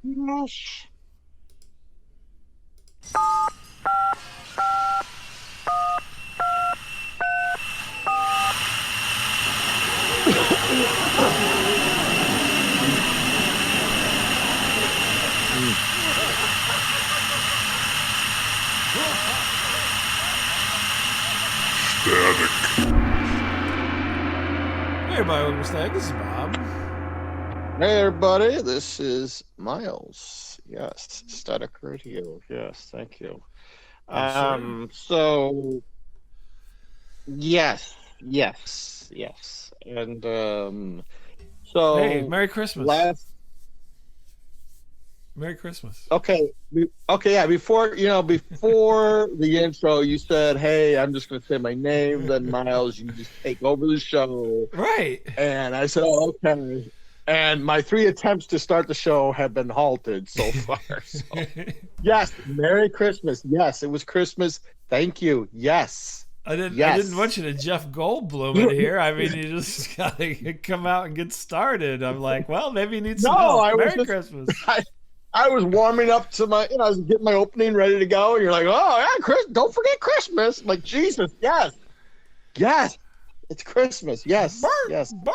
Gosh. Static. Hey, everybody, welcome to Stag. This is Bob. Hey, everybody. This is Miles. Yes. Static Radio. Yes. Thank you. Yes, sir. So yes, yes, yes. And Hey, so Merry Christmas. last Merry Christmas. okay, okay, yeah, before the intro you said, "Hey, I'm just going to say my name, then Miles, you just take over the show." Right. And I said, "Oh, okay." And my three attempts to start the show have been halted so far. So, yes, Merry Christmas. Yes, it was Christmas. Thank you. Yes. I didn't Yes. want you to Jeff Goldblum in here. I mean, you just gotta come out and get started. I'm like, well, maybe you need No, some help. I was Merry just Christmas. I was warming up to I was getting my opening ready to go, and you're like, "Oh yeah, Chris, don't forget Christmas." I'm like, Jesus, yes, yes, it's Christmas. Yes, yes. Bert.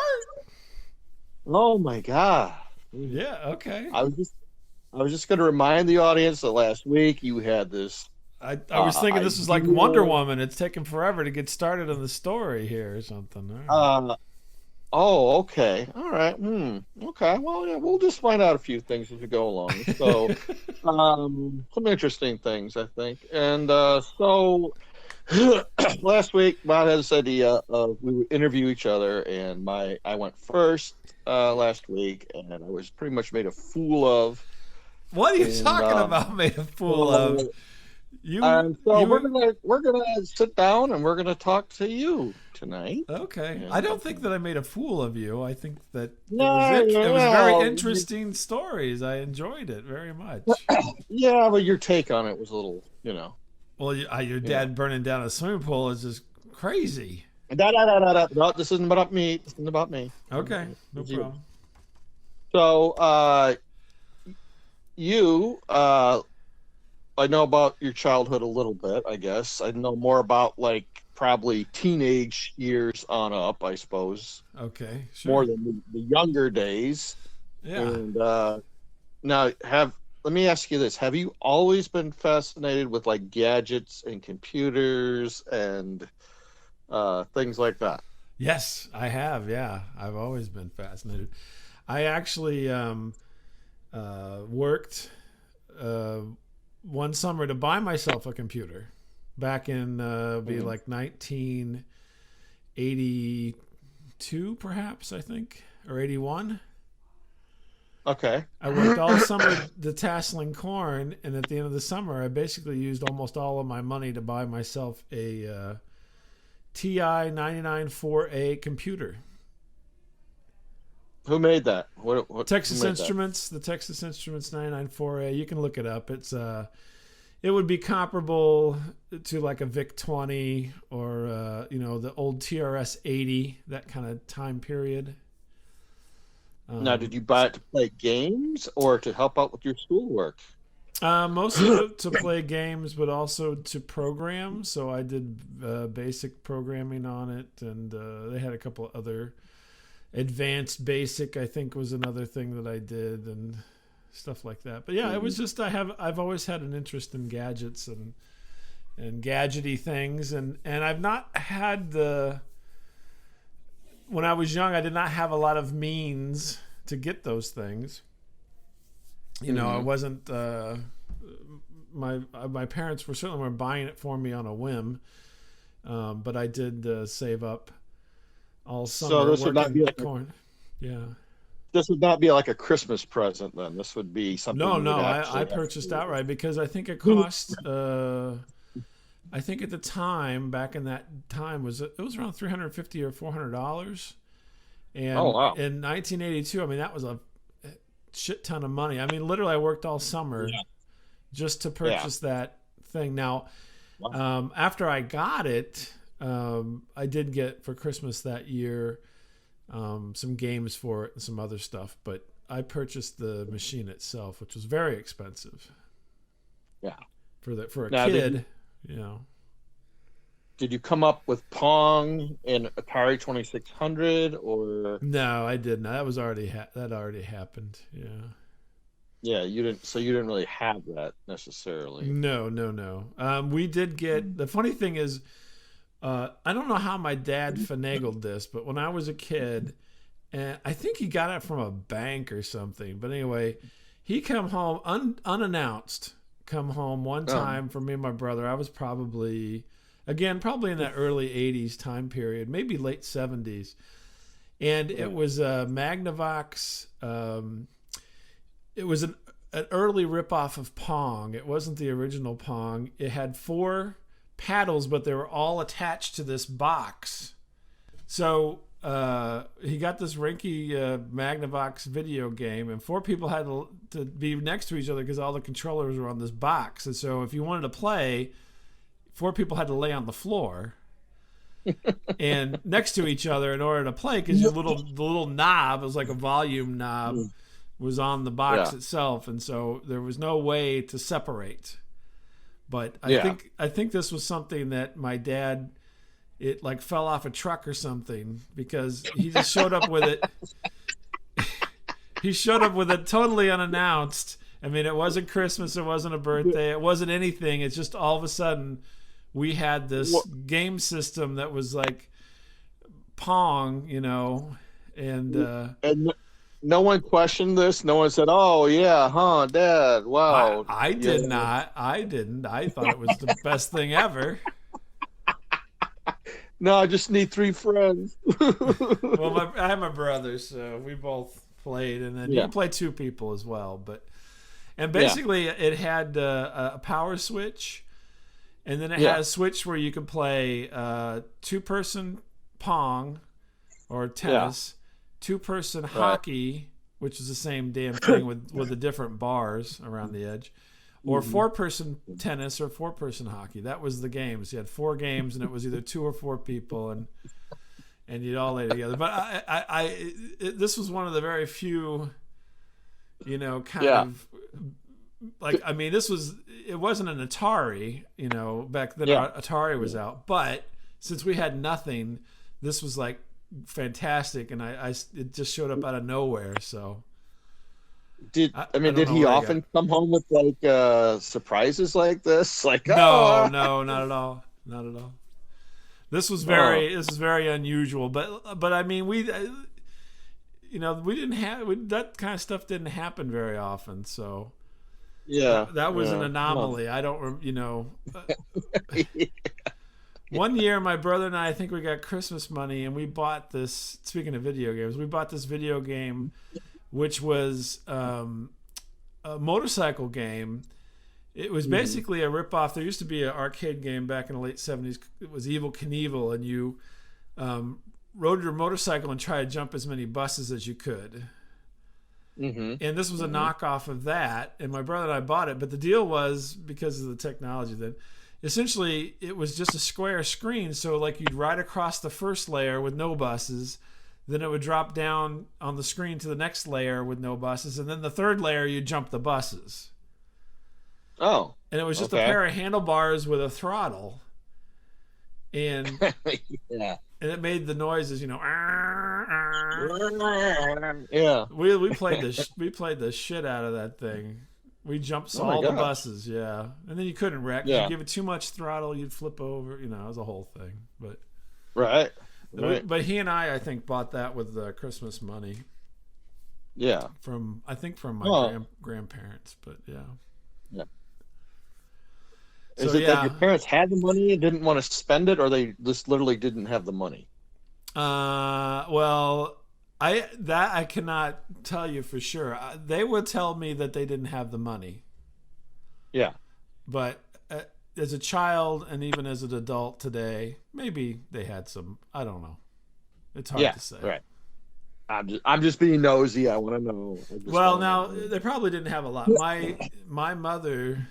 Oh my God. Yeah, okay. I was just I was just going to remind the audience that last week you had this I was thinking this was like Wonder idea. Woman. It's taken forever to get started on the story here or something. All right. Uh, oh, okay, all right. Okay, well, yeah, we'll just find out a few things as we go along. So, some interesting things, I think, and so. Last week, Bob had this idea of we would interview each other, and I went first last week, and I was pretty much made a fool of. What are you And talking about? Made a fool of so, you? we're You gonna sit down and we're gonna talk to you tonight. okay? I And don't think that I made a fool of you. I think that no, it was very no, interesting stories. I enjoyed it very much. yeah, but your take on it was a little, you know, Well, your you know. dad burning down a swimming pool is just crazy. Da, da, da, da, da. No, this isn't about me. This isn't about me. Okay, no It's you. problem. So, you I know about your childhood a little bit, I guess. I know more about like probably teenage years on up, I suppose, Okay, more sure. than the younger days. Yeah. And now let me ask you this. Have you always been fascinated with like gadgets and computers and things like that? Yes, I have. Yeah, I've always been fascinated. I actually worked uh, one summer to buy myself a computer back in be Mm. like 1982, perhaps, I think, or 81. Okay. I worked all summer detasseling corn, and at the end of the summer, I basically used almost all of my money to buy myself a TI 994A computer. Who made that? Who Texas made that? Instruments, the Texas Instruments 994A. You can look it up. It would be comparable to like a VIC 20 or the old TRS 80, that kind of time period. Now, did you buy it to play games or to help out with your schoolwork? Mostly to play games, but also to program. So I did basic programming on it, and they had a couple of other advanced basic. I think was another thing that I did, and stuff like that. But yeah, it was just I've always had an interest in gadgets and gadgety things, and I've not had the when I was young, I did not have a lot of means to get those things. I wasn't. My parents were certainly weren't buying it for me on a whim, but I did save up all So summer this would not working be like corn. Yeah. this would not be like a Christmas present then. This would be something No, you would no, I actually have purchased to. outright because I think it cost. I think at the time, back in that time, it was around $350 or $400, Oh and wow. in 1982, I mean that was a shit ton of money. I mean, literally, I worked all summer Yeah. just to Yeah. purchase that thing. Now, Wow. after I got it, I did get for Christmas that year some games for it and some other stuff. But I purchased the machine itself, which was very expensive. Yeah. For a Now, kid, you know. did you come up with Pong and Atari 2600 or? No, I didn't. That was already that already happened. Yeah. Yeah, you didn't. So you didn't really have that necessarily. No, no, no. We did get. The funny thing is, I don't know how my dad finagled this, but when I was a kid, and I think he got it from a bank or something. But anyway, he come home unannounced. Come home one Oh, time for me and my brother. I was probably, again, probably in that early '80s time period, maybe late '70s, and it was a Magnavox. It was an early ripoff of Pong. It wasn't the original Pong. It had 4 paddles, but they were all attached to this box. So he got this rinky Magnavox video game, and 4 people had to be next to each other because all the controllers were on this box. And so if you wanted to play, 4 people had to lay on the floor and next to each other in order to play, because the little knob, it was like a volume knob, was on the box itself, and so there was no way to separate. But I think this was something that my dad, it like fell off a truck or something, because he just showed up with it. He showed up with it totally unannounced. I mean, it wasn't Christmas, it wasn't a birthday, it wasn't anything. It's just all of a sudden we had this game system that was like Pong, you know, and no one questioned this. No one said, "Oh yeah, huh, Dad? Wow." I did not. I didn't. I thought it was the best thing ever. No, I just need 3 friends. Well, I have my brother, so we both played, and then you play 2 people as well. And basically, it had a power switch, and then it had a switch where you could play 2-person Pong or tennis, 2-person hockey, which is the same damn thing with the different bars around the edge, or 4-person tennis or 4-person hockey. That was the games. You had 4 games, and it was either 2 or 4 people, and you'd all lay together. But this was one of the very few, you know, kind of like, I mean, it wasn't an Atari, you know, back then. Atari was out, but since we had nothing, this was like fantastic, and it just showed up out of nowhere. So did he often come home with like surprises like this? Like, no, not at all, not at all. This was very unusual, but I mean, we didn't have that kind of stuff didn't happen very often, so that was an anomaly. I don't, you know. One year, my brother and I think we got Christmas money, and we bought this. Speaking of video games, we bought this video game, which was a motorcycle game. It was basically a ripoff. There used to be an arcade game back in the late '70s. It was Evel Knievel, and you rode your motorcycle and tried to jump as many buses as you could. And this was a knockoff of that. And my brother and I bought it, but the deal was, because of the technology then, essentially it was just a square screen. So like you'd ride across the first layer with no buses, then it would drop down on the screen to the next layer with no buses, and then the third layer you'd jump the buses. Oh. And it was just a pair of handlebars with a throttle. And and it made the noises, you know. Yeah. We played the shit out of that thing. We jumped all the buses, and then you couldn't wreck. You give it too much throttle, you'd flip over. You know, it was a whole thing. But But he and I think, bought that with Christmas money. Yeah. From my grandparents, but yeah. Is it that your parents had the money and didn't want to spend it, or they just literally didn't have the money? Well, I cannot tell you for sure. They would tell me that they didn't have the money. Yeah. But as a child and even as an adult today, maybe they had some. I don't know. It's hard to say. Right. I'm just being nosy. I want to know. Well, now they probably didn't have a lot. My mother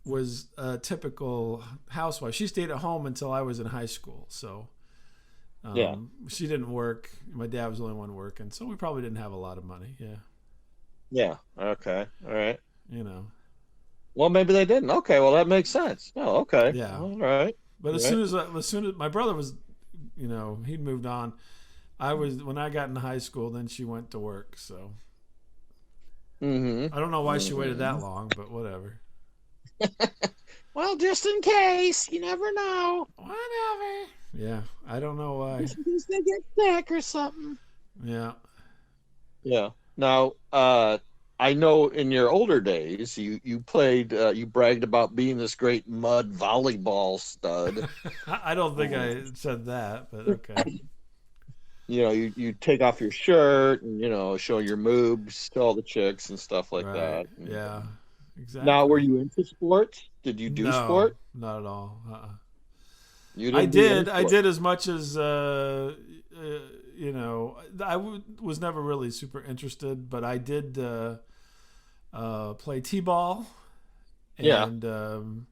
was a typical housewife. She stayed at home until I was in high school. So she didn't work. My dad was the only one working, so we probably didn't have a lot of money. Yeah. Yeah. Okay. All right. You know. Well, maybe they didn't. Okay. Well, that makes sense. Oh, okay. Yeah. All right. But All right. as soon as my brother was, he'd moved on. I was when I got into high school. Then she went to work. So Mm-hmm. I don't know why she waited Mm-hmm. that long, but whatever. Well, just in case, you never know. Whatever. Yeah, I don't know why. Just in case they get sick or something. Yeah. Yeah. Now, I know in your older days, you played, you bragged about being this great mud volleyball stud. I don't think Um, I said that, but okay. you take off your shirt and show your moves to all the chicks and stuff like Right. that. And, Yeah. now, were Exactly. you into sports? Did you do No, sport? not at all. You I didn't do any did. I sport. did as much as was never really super interested, but I did play t-ball, Yeah. and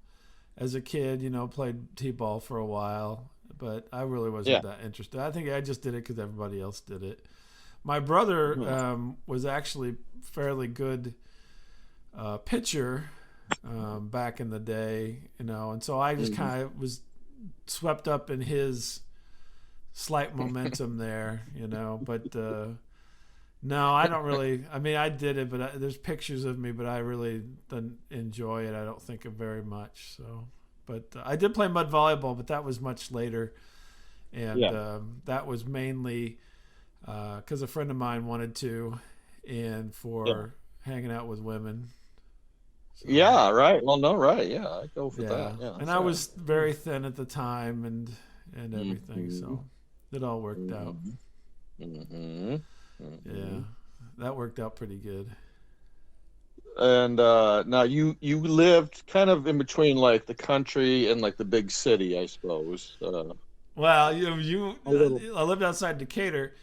as a kid, played t-ball for a while. But I really wasn't Yeah. that interested. I think I just did it because everybody else did it. My brother Hmm. was actually fairly good pitcher back in the day, and so I just Mhm. kind of was swept up in his slight momentum there, But no, I don't really. I mean, I did it, but there's pictures of me, but I really didn't enjoy it. I don't think of very much. So, but I did play mud volleyball, but that was much later, and Yeah. that was mainly because a friend of mine wanted to, and Yeah. for hanging out with women. So Yeah. Right. Well, no. Right. Yeah. I go for yeah, that. Yeah. and That's I right. was very thin at the time, and everything, Hmm. so it all worked out. Hmm. Hmm. Yeah, Hmm. that worked out pretty good. And now you lived kind of in between like the country and like the big city, I suppose. Well, A little. I lived outside Decatur,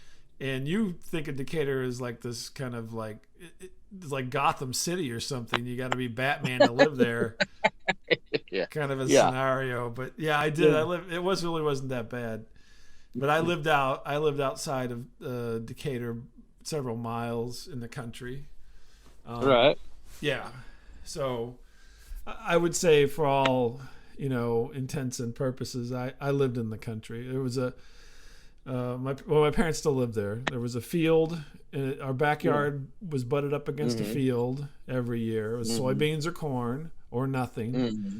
and you think of Decatur as like this kind of like it's like Gotham City or something. You got to be Batman to live there, Yeah. kind of a Yeah. scenario. But yeah, I did. Yeah. I lived. It was really wasn't that bad. But I lived outside of Decatur, several miles in the country. Um, Right. yeah, so I would say for all intents and purposes, I lived in the country. There was a my parents still lived there. There was a field. Our Yeah. backyard was butted up against a Hmm. field every year. It was Hmm. soybeans or corn or nothing, Hmm.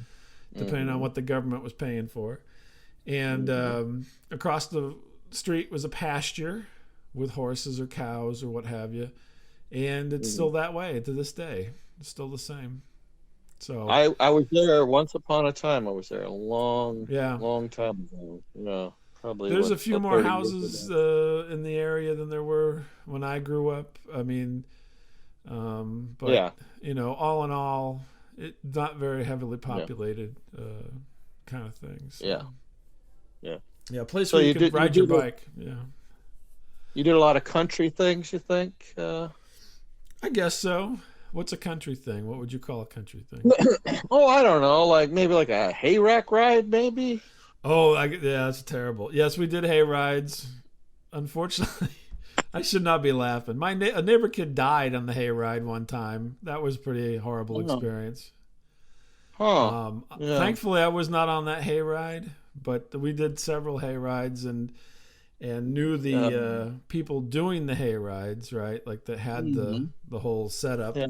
depending on Hmm. what the government was paying for. And Hmm. across the street was a pasture with horses or cows or what have you. And it's Hmm. still that way to this day. It's still the same. So I was there once upon a time. I was there a long, yeah, long time ago. Probably there's what a few about more 30 years houses ago. in the area than there were when I grew up. I mean, but Yeah. all in all, it not very heavily Yeah. populated kind of thing. So Yeah. Yeah. yeah, a place So where you you could did you ride your did a, bike. Yeah, you did a lot of country things, you think? I guess so. What's a country thing? What would you call a country thing? Oh, I don't know, like maybe like a hayrack ride, maybe. Oh, yeah, that's terrible. Yes, we did hay rides. Unfortunately, I should not be laughing. A neighbor kid died on the hay ride one time. That was a pretty horrible Oh, experience. huh. Yeah. Thankfully, I was not on that hay ride, but we did several hay rides and knew the Um, people doing the hay rides, right? Like that had mhm. the whole setup. Yeah.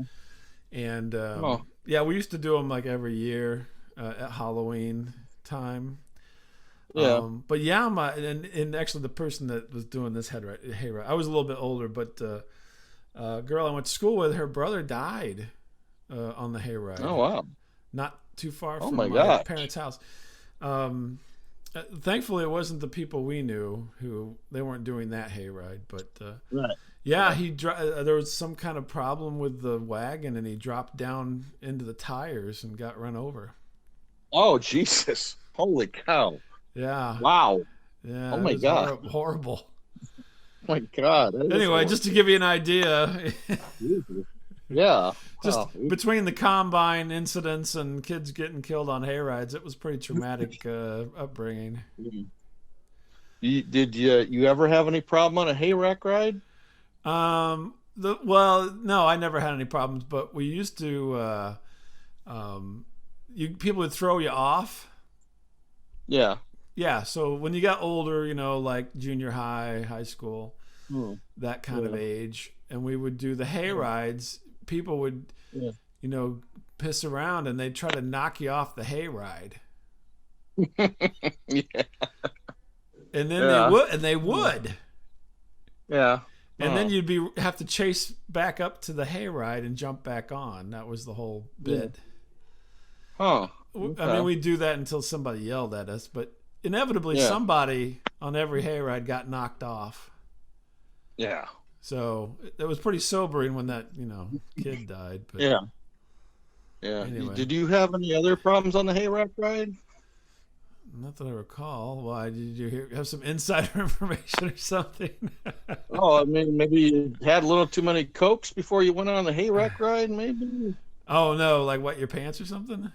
And Oh, yeah, we used to do them like every year at Halloween time. yeah. But yeah, and actually the person that was doing this hay ride, I was a little bit older, but girl I went to school with, her brother died on the hay Oh, ride, wow. not too far Oh from my my gosh. parents' house. Um, Thankfully, it wasn't the people we knew who they weren't doing that hay ride, but Right. yeah, Yeah. there was some kind of problem with the wagon, and he dropped down into the tires and got run over. Oh, Jesus. Holy cow. Yeah, Wow. Oh yeah, it my was God. horrible. Oh my God. That is Anyway, just to horrible. give you an idea, Jesus. Yeah. just Wow. between the combine incidents and kids getting killed on hay rides, it was pretty traumatic upbringing. Did you ever have any problem on a hayrack ride? Um, Well, no, I never had any problems, but we used to. People would throw you off. Yeah. Yeah, so when you got older, like junior high, high school, Hmm. that kind of Yeah. age, and we would do the hay rides. People would, Yeah. piss around and they'd try to knock you off the hay ride. Yeah. And then they Yeah. would, and they would. Yeah. And then Oh. you'd have to chase back up to the hay ride and jump back on. That was the whole Yeah. bit. Huh. I mean, Okay. we'd do that until somebody yelled at us, but inevitably Yeah. somebody on every hayride got knocked off. Yeah. So it was pretty sobering when that kid died. But Yeah. Yeah. anyway, Did you have any other problems on the hayrack ride? not that I recall. Why did you have some insider information or something? Oh, I mean, maybe you had a little too many Cokes before you went on the hayrack ride, maybe? Oh no, like wet your pants or something?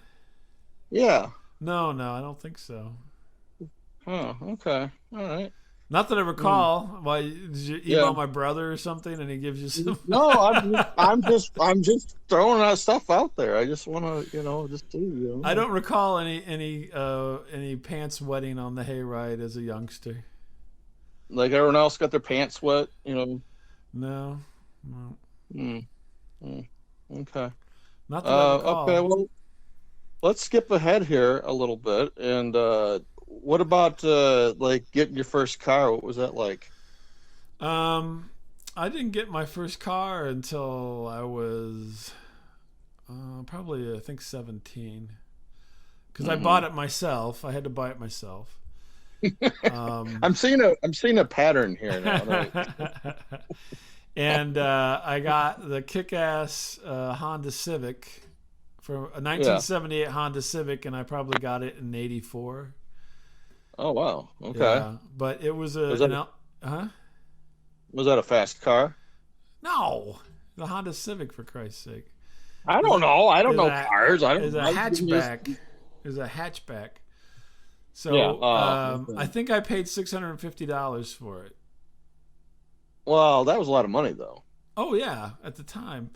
Yeah. No, I don't think so. Huh. Okay. All right. Not that I recall. Why did you email Yeah. my brother or something, and he gives you some? No, I'm just throwing that stuff out there. I just want to, just see. I don't recall any pants wetting on the hayride as a youngster. Like everyone else got their pants wet. No. Mm, okay. Not that I recall. Okay. Well, let's skip ahead here a little bit. And what about like getting your first car? What was that like? I didn't get my first car until I was probably I think 17, because I bought it myself. I had to buy it myself. I'm seeing a pattern here now. And I got the kick-ass Honda Civic for a 1978 Honda Civic, and I probably got it in '84. Oh wow. Okay. Yeah, but it was Was that a fast car? No, the Honda Civic, for Christ's sake. I don't know. I don't know Is a- cars. I don't. Is a I hatchback. Is a hatchback. So Yeah, okay. I think I paid $650 for it. Well, that was a lot of money, though. Oh yeah, at the time.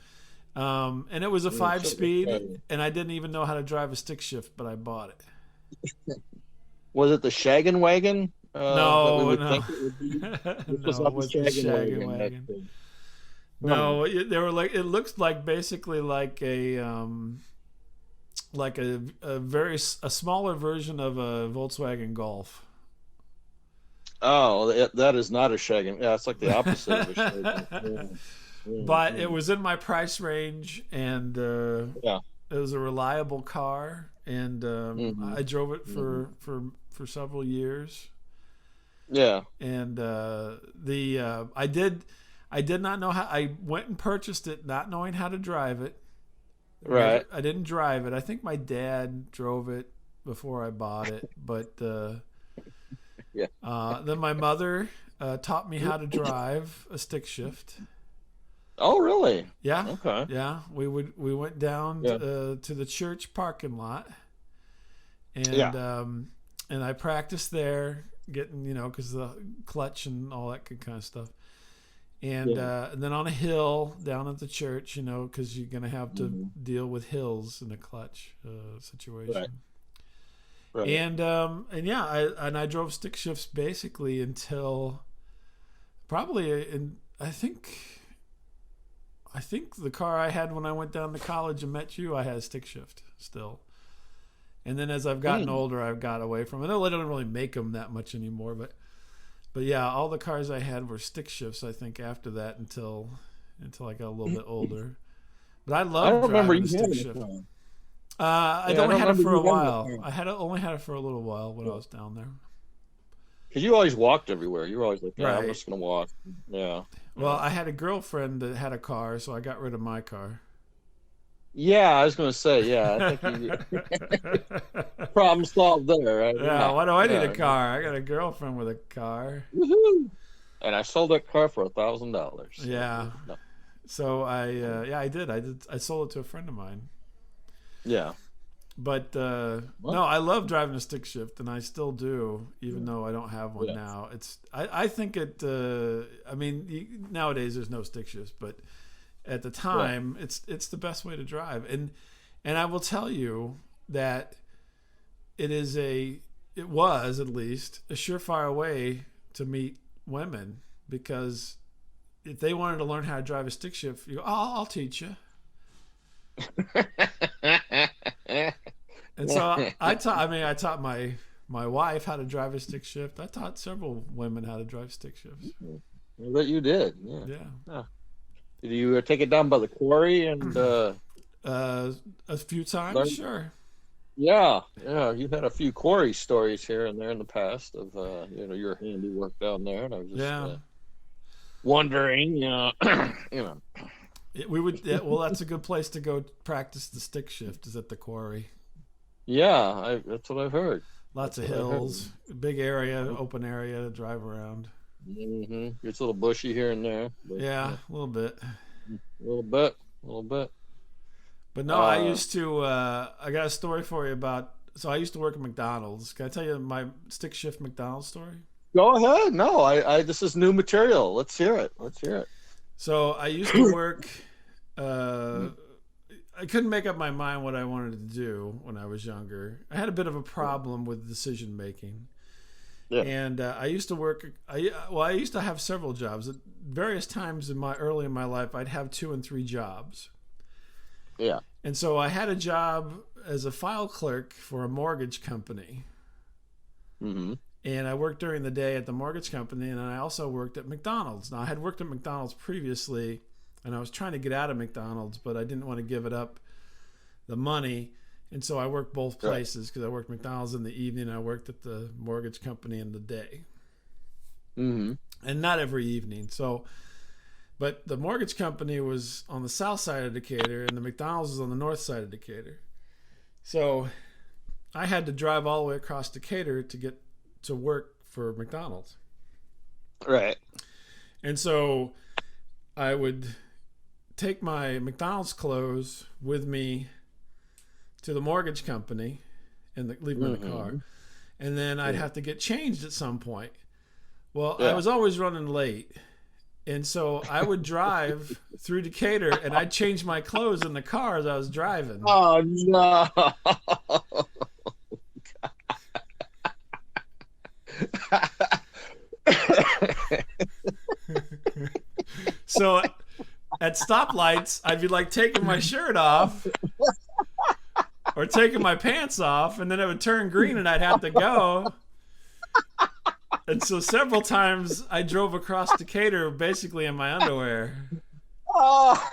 And it was a 5-speed, okay. and I didn't even know how to drive a stick shift, but I bought it. Was it the Shaggin' Wagon? That we No, would no. think it would be? No, This was it not wasn't the Shaggin' Wagon. that's- No, they were like, it looks like basically like a a smaller version of a Volkswagen Golf. Oh, that is not a Shaggin'. Yeah, it's like the opposite of a Shaggin'. Yeah. But it was in my price range, and Yeah. it was a reliable car, and I drove it for several years. Yeah. And I did not know how. I went and purchased it not knowing how to drive it. Right. I didn't drive it. I think my dad drove it before I bought it, but Yeah. then my mother taught me how to drive a stick shift. Oh, really? Yeah. Okay. Yeah, we went down Yeah. to the church parking lot, and Yeah. And I practiced there, getting because the clutch and all that good kind of stuff, and and then on a hill down at the church, because you're gonna have to deal with hills in a clutch situation. Right. And yeah, I drove stick shifts basically until probably I think the car I had when I went down to college and met you, I had a stick shift still. And then as I've gotten older, I've got away from it. They don't really make them that much anymore, but yeah, all the cars I had were stick shifts. I think after that until I got a little bit older. But I I love don't remember driving you a stick having shift. a car. I Yeah, I only don't had it remember for a you having a while. car. Only had it for a little while when I was down there. Because you always walked everywhere. You were always like, yeah, I'm Right. just gonna walk. Yeah. Well, I had a girlfriend that had a car, so I got rid of my car. Yeah, I was gonna say, yeah. I think you problem solved there, right? Yeah, why do I need Yeah. a car? I got a girlfriend with a car. Woohoo! And I sold that car for $1,000. Yeah. No. So I did. I sold it to a friend of mine. Yeah. But no, I love driving a stick shift, and I still do, even though I don't have one Yeah. now. I think it. I mean, nowadays there's no stick shifts, but at the time, it's the best way to drive. And I will tell you that it was at least a surefire way to meet women, because if they wanted to learn how to drive a stick shift, you go, "Oh, I'll teach you." And so I taught my wife how to drive a stick shift. I taught several women how to drive stick shifts. I bet you did. Yeah. Yeah. Did you take it down by the quarry and a few times? learn? Sure. Yeah. You've had a few quarry stories here and there in the past of your handiwork down there, and I was just wondering, Well, that's a good place to go practice the stick shift, is at the quarry. Yeah, that's what I've heard. Lots of hills, big area, open area to drive around. Mm-hmm. It's a little bushy here and there. But, yeah, a little bit. A little bit. But no, I used to. I got a story for you about. So I used to work at McDonald's. Can I tell you my stick shift McDonald's story? Go ahead. No, I this is new material. Let's hear it. So I used to work. I couldn't make up my mind what I wanted to do when I was younger. I had a bit of a problem with decision making. Yeah. And I used to work. I used to have several jobs. At various times early in my life, I'd have 2 and 3 jobs. Yeah. And so I had a job as a file clerk for a mortgage company. Mm-hmm. And I worked during the day at the mortgage company, and I also worked at McDonald's. Now, I had worked at McDonald's previously, and I was trying to get out of McDonald's, but I didn't want to give it up, the money. And so I worked both places, because I worked McDonald's in the evening, and I worked at the mortgage company in the day. Mm-hmm. And not every evening. But the mortgage company was on the south side of Decatur, and the McDonald's was on the north side of Decatur. So I had to drive all the way across Decatur to get to work for McDonald's. Right. And so I would take my McDonald's clothes with me to the mortgage company and leave them in the car. And then I'd have to get changed at some point. Well, I was always running late. And so I would drive through Decatur, and I'd change my clothes in the car as I was driving. Oh, no. So at stoplights, I'd be like taking my shirt off or taking my pants off, and then it would turn green and I'd have to go. And so several times I drove across Decatur basically in my underwear. Oh.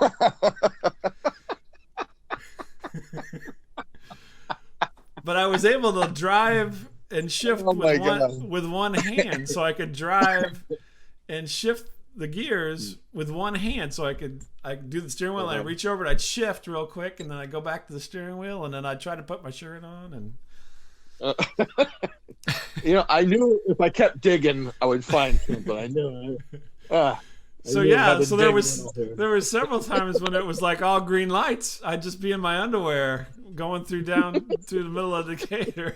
But I was able to drive and shift with one hand, so I could drive and shift the gears with one hand, so I could do the steering wheel, and I'd reach over and I'd shift real quick, and then I'd go back to the steering wheel, and then I'd try to put my shirt on. And I knew if I kept digging, I would find something. I knew. So there were several times when it was like all green lights. I'd just be in my underwear going through the middle of Decatur.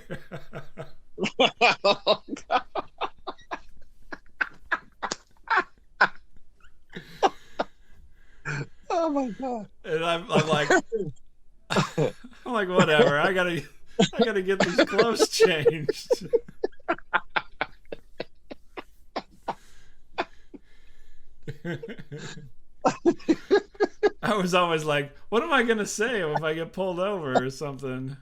Oh my god! And I'm like, whatever. I gotta get these clothes changed. I was always like, what am I gonna say if I get pulled over or something?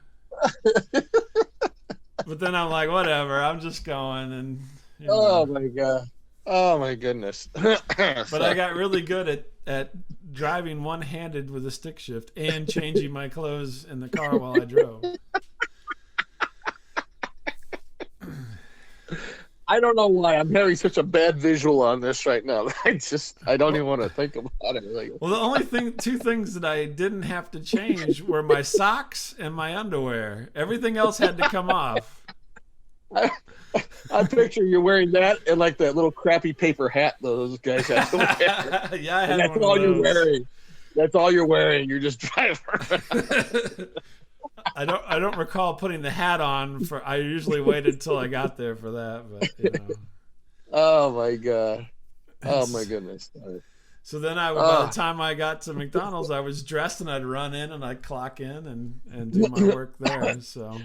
But then I'm like, whatever. I'm just going, and oh my god. Oh my goodness. But I got really good at driving one-handed with a stick shift and changing my clothes in the car while I drove. I don't know why I'm having such a bad visual on this right now. I don't even want to think about it. Well, the only two things that I didn't have to change were my socks and my underwear. Everything else had to come off. I picture you're wearing that and like that little crappy paper hat those guys have to wear. Yeah, I had that's one all of those. you're wearing. That's all you're wearing. You're just driving. I don't recall putting the hat on I usually waited until I got there for that, but Oh my god. Oh my goodness. So then by the time I got to McDonald's, I was dressed and I'd run in and I'd clock in and do my work there. So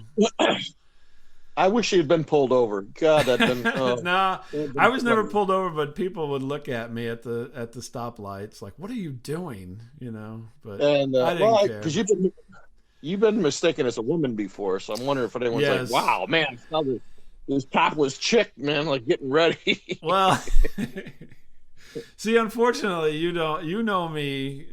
I wish he had been pulled over. God, that'd been. no, I was never pulled over, but people would look at me at the stoplights, like, "What are you doing?" You know. But I didn't care because you've been mistaken as a woman before, so I'm wondering if anyone's like, "Wow, man, this topless chick, man, like getting ready." Well, see, unfortunately, you know me,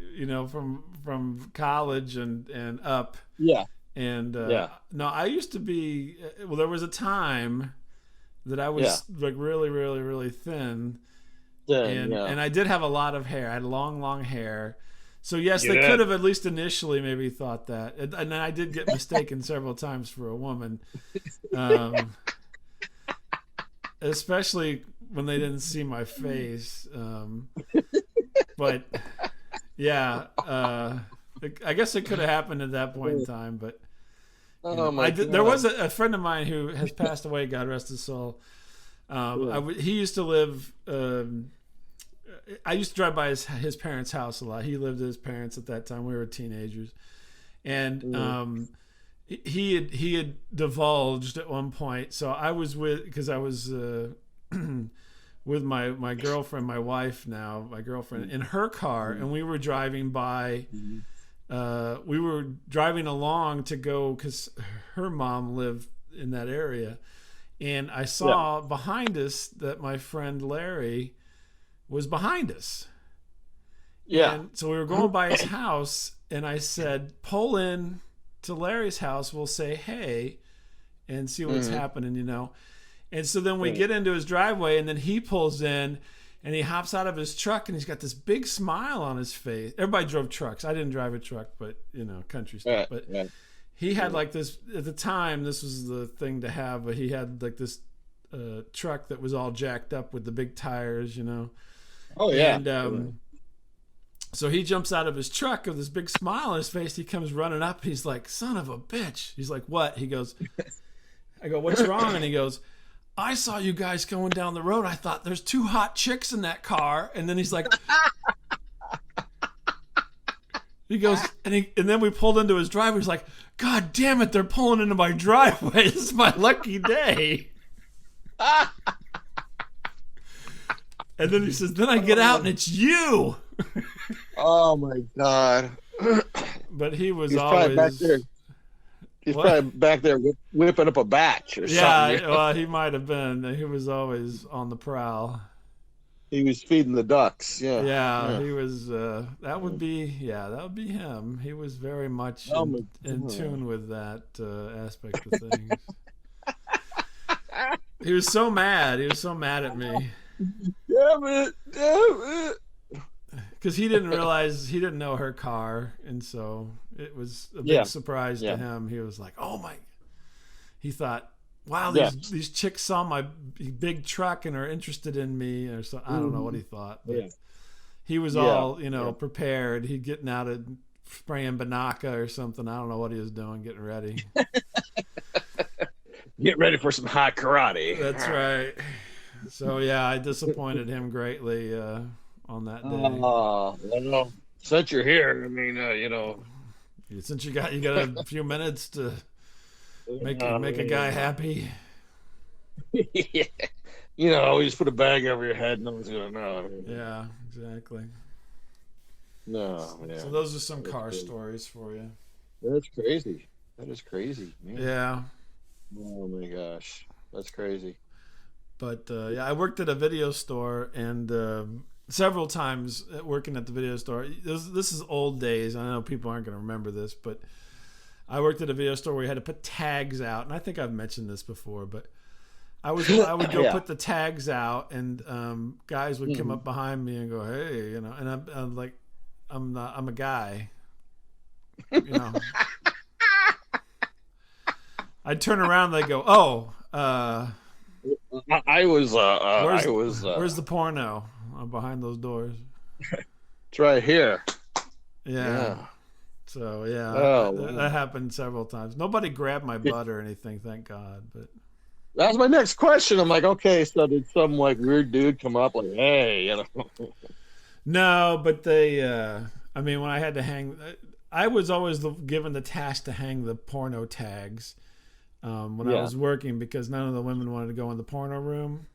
from college and up. Yeah. And no, I used to be. Well, there was a time that I was like really, really, really thin, and I did have a lot of hair. I had long hair. So yes, they could have at least initially maybe thought that, and I did get mistaken several times for a woman, especially when they didn't see my face. But yeah, I guess it could have happened at that point in time, but. There was a friend of mine who has passed away, God rest his soul. He used to live. I used to drive by his parents' house a lot. He lived with his parents at that time. We were teenagers, and he had divulged at one point. So I was because I was with my girlfriend, my wife now, my girlfriend, in her car, and we were driving by. We were driving along to go because her mom lived in that area, and I saw behind us that my friend Larry was behind us. Yeah. And so we were going by his house, and I said, "Pull in to Larry's house. We'll say hey, and see what's happening, you know." And so then we get into his driveway, and then he pulls in. And he hops out of his truck, and he's got this big smile on his face. Everybody drove trucks. I didn't drive a truck, but, country stuff. But he had like this, at the time, this was the thing to have, but he had like this truck that was all jacked up with the big tires, Oh, yeah. And so he jumps out of his truck with this big smile on his face. He comes running up. He's like, "Son of a bitch." He's like, "What?" He goes, I go, "What's wrong?" And he goes, "I saw you guys going down the road. I thought there's two hot chicks in that car." And then he's like, he goes, and then we pulled into his driveway. He's like, "God damn it, they're pulling into my driveway. This is my lucky day." And then he says, "Then I get out and it's you." Oh my God. But he was always back there. He's probably back there whipping up a batch or something. Yeah, well, he might have been. He was always on the prowl. He was feeding the ducks. Yeah. He was. That would be him. He was very much in tune with that aspect of things. He was so mad. He was so mad at me. Damn it. Because he didn't realize, he didn't know her car, and so it was a big surprise to him. He was like, "Oh my!" He thought, "Wow, these chicks saw my big truck and are interested in me," or so. I don't know what he thought, but he was all prepared. He'd getting out of spraying Banaka or something. I don't know what he was doing, getting ready. Get ready for some hot karate. That's right. So I disappointed him greatly. On that day. Well, since you're here, I mean, since you got a few minutes to make a guy happy. Yeah. You just put a bag over your head, no one's gonna know. Yeah, exactly. No, yeah. So those are some car stories for you. That's crazy. That is crazy, man. Yeah. Oh my gosh, that's crazy. But I worked at a video store, and several times working at the video store. This is old days. I know people aren't going to remember this, but I worked at a video store where you had to put tags out, and I think I've mentioned this before, but I would go put the tags out, and guys would come up behind me and go, "Hey," and I'm like, I'm a guy, I'd turn around, and they go, "Oh, where's the porno?" Behind those doors. It's right here. Yeah. So that happened several times. Nobody grabbed my butt or anything, thank God. But that's my next question. I'm like, okay, so did some like weird dude come up like, "Hey," No, but they. I mean, when I had to hang, I was always given the task to hang the porno tags when I Yeah. was working because none of the women wanted to go in the porno room,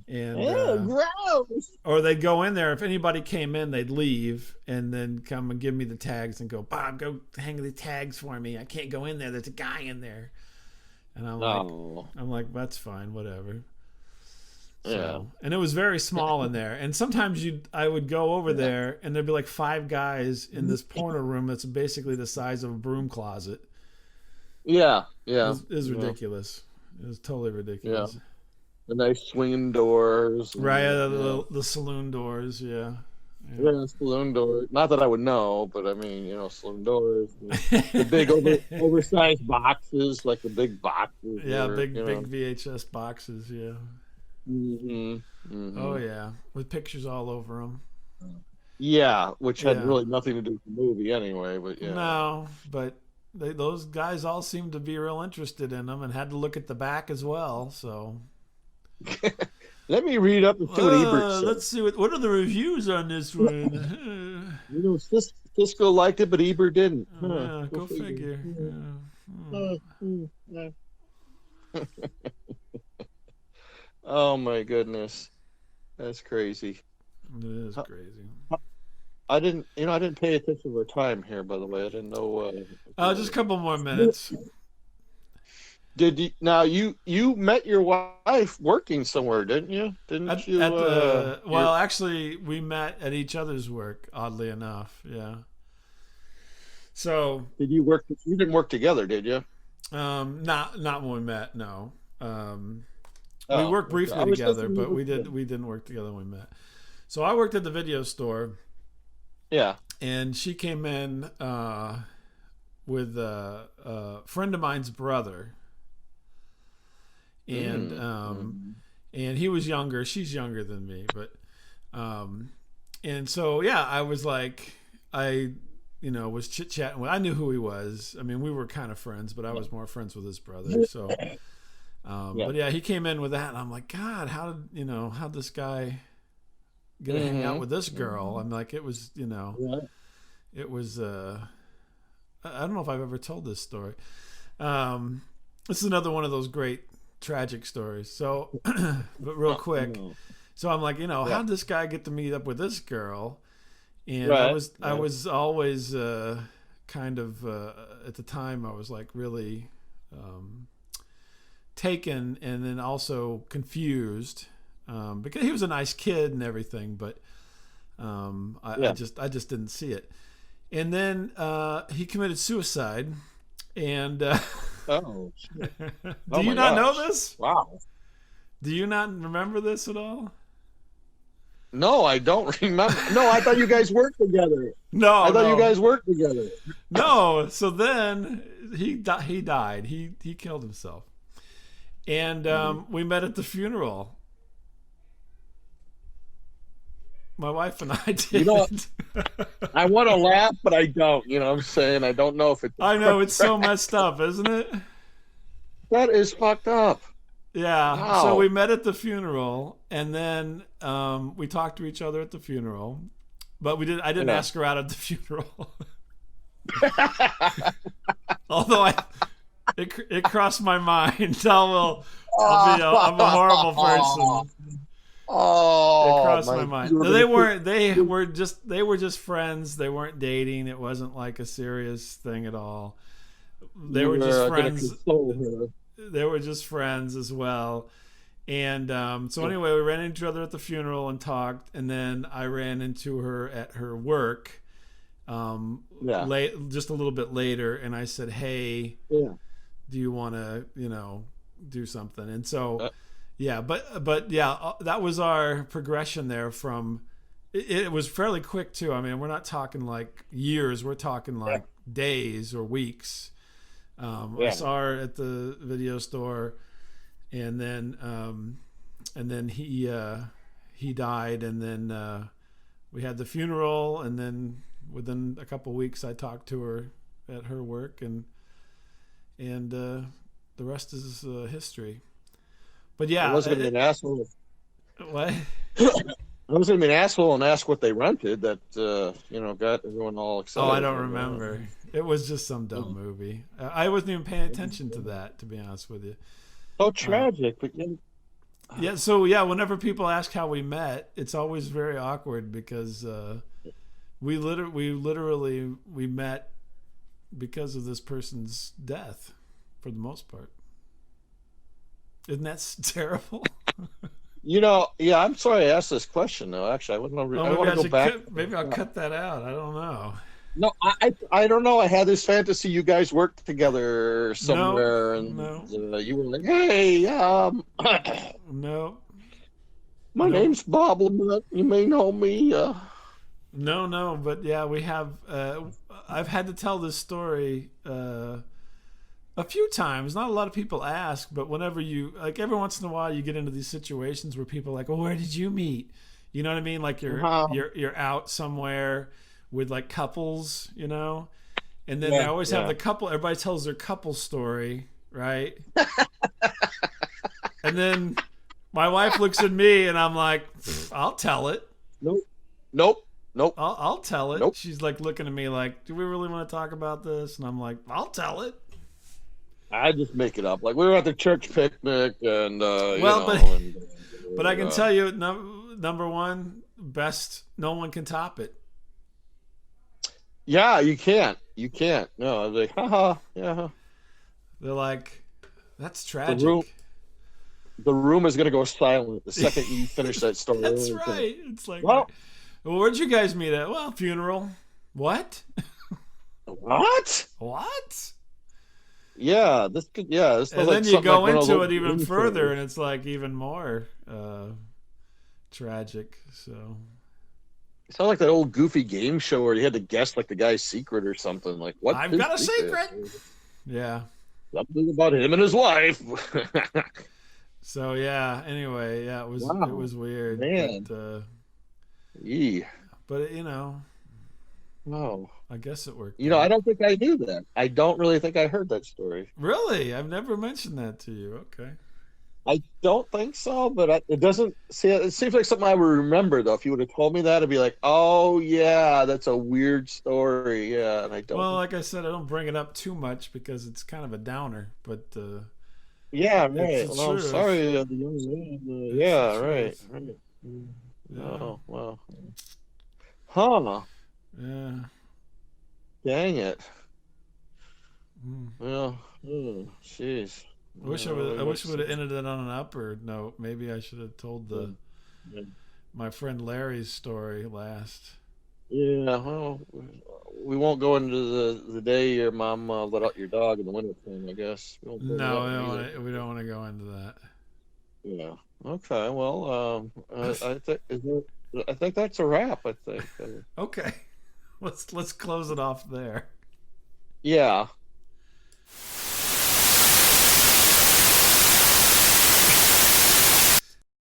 and Ew, gross. or they'd go in there. If anybody came in, they'd leave and then come and give me the tags and go, Bob, go hang the tags for me. I can't go in there. There's a guy in there, and No. I'm like, that's fine, whatever. Yeah. So, and it was very small in there. And sometimes I would go over there and there'd be like 5 guys in this porno room that's basically the size of a broom closet. Yeah. It Yeah. was, it was Yeah. ridiculous. It was totally Yeah. ridiculous. The nice swinging doors. Right, Yeah. the saloon doors, yeah. Yeah, saloon doors. Not that I would know, but I mean, saloon doors. The big oversized boxes, like the big boxes. Yeah, where, big VHS boxes, yeah. hmm Oh yeah, with pictures all over them. Yeah, which had Yeah. really nothing to do with the movie anyway. But yeah. No, but those guys all seemed to be real interested in them and had to look at the back as well. So Let me read up and see what Ebert said. let's see what are the reviews on this one. Cisco liked it, but Ebert didn't. Yeah, go figure. Yeah. Oh my goodness, that's crazy. It is crazy. I didn't pay attention to our time here. By the way, I didn't know. Just a couple more minutes. Did you now? You met your wife working somewhere, didn't you? Didn't you? Well, actually, we met at each other's work. Oddly enough, yeah. So Did you work? You didn't work together, did you? not when we met. No. We Oh, worked briefly I was together, thinking but you we were- didn't work together when we met. So I worked at the video store, Yeah. and she came in with a friend of mine's brother, and and he was younger. She's younger than me, but and so yeah, I was like, I was chit chatting with. I knew who he was. I mean, we were kind of friends, but I was more friends with his brother. So, but yeah, he came in with that, and I'm like, God, how'd this guy get to hang out with this girl? I'm like, it was, it was. I don't know if I've ever told this story. This is another one of those great tragic stories. So, but real quick. So I'm like, how'd this guy get to meet up with this girl? And I was always kind of at the time I was like really taken and then also confused because he was a nice kid and everything, but I just didn't see it. And then he committed suicide. And Oh, shit. do you not know this? Wow. Do you not remember this at all? No, I don't remember. No, I thought you guys worked together. No, I thought you guys worked together. No. So then he died. He killed himself, and we met at the funeral. My wife and I did. I want to laugh, but I don't. You know what I'm saying? I don't know if it's. I know, it's so messed up, isn't it? That is fucked up. Yeah. Wow. So we met at the funeral, and then we talked to each other at the funeral, but I didn't ask her out at the funeral. Although it crossed my mind. I'm a horrible person. Oh, it crossed my mind. No, they were just friends. They weren't dating. It wasn't like a serious thing at all. They were just friends. They were just friends as well. And so anyway, we ran into each other at the funeral and talked, and then I ran into her at her work just a little bit later, and I said, hey, do you want to do something? And so but that was our progression there. From it was fairly quick too. I mean, we're not talking like years, we're talking like days or weeks. I saw her at the video store, and then he died, and then we had the funeral, and then within a couple of weeks I talked to her at her work, and the rest is history. But yeah, it wasn't an asshole. What? I was gonna be an asshole and ask what they rented that got everyone all Oh, I excited. don't remember. It was just some dumb movie. I wasn't even paying attention to that, to be honest with you. So Uh, tragic, but yeah, so yeah, whenever people ask how we met, it's always very awkward because we met because of this person's death, for the most part. Isn't that terrible? yeah. I'm sorry I asked this question though. Actually, Oh, I maybe want I to go should back. maybe I'll cut that out. I don't know. No, I don't know. I had this fantasy you guys worked together No, somewhere, and no, you were like, "Hey, no, my no, name's Bob LeMent. You may know me." no. But yeah, we have. I've had to tell this story a few times. Not a lot of people ask, but whenever you like, every once in a while, you get into these situations where people are like, "Well, where did you meet?" You know what I mean? Like Uh-huh. you're out somewhere with like couples, and then they Yeah, always have yeah. the couple. Everybody tells their couple story, right? And then my wife looks at me, and I'm like, "I'll tell it. Nope, nope, nope, I'll tell it." nope. She's like looking at me like, "Do we really want to talk about this?" And I'm like, "I'll tell it." I just make it up. Like we were at the church picnic, and Well, but I can uh, tell you, number one, best. No one can top it. yeah, you can't. No, I was like, haha, yeah. They're like, "That's The room, tragic." the room is gonna go silent the second you finish that story. That's right. It's like, Well, well, where'd you guys meet at? Well, funeral. What? what? What? Yeah, this And sounds like then you something like go one of into those it even dream further, shows. and it's like even more tragic. So It sounds like that old goofy game show where you had to guess like the guy's secret or something. Like, what's I've his got a secret? secret. Yeah. Something about him and his wife. So yeah. Anyway, yeah, it Wow, was weird, man. Yee. but Wow. I guess it worked out. I don't think I knew that. I don't really think I heard that story. Really, I've never mentioned that to you. Okay. I don't think so, but it doesn't see. It seems like something I would remember though. If you would have told me that, I'd be like, "Oh yeah, that's a weird story." Yeah, and I Well, don't. like I said, I don't bring it up too much because it's kind of a downer, but Yeah, it's right. the Well, I'm truth. sorry, the young man. It's the Yeah, right, truth. right. Yeah. Oh, well. Huh. Yeah. Dang it. Mm. Well, jeez. I wish Yeah, really I wish makes it would have sense. ended it on an upper note. Maybe I should have told Yeah, the yeah. my friend Larry's story last. Yeah, well, we won't go into the day your mom let out your dog in the wintertime, I guess. We won't go into that No, one either. we don't want to go into that. Yeah. Okay. Well, I think that's a wrap. I think. Okay. Let's close it off there. Yeah.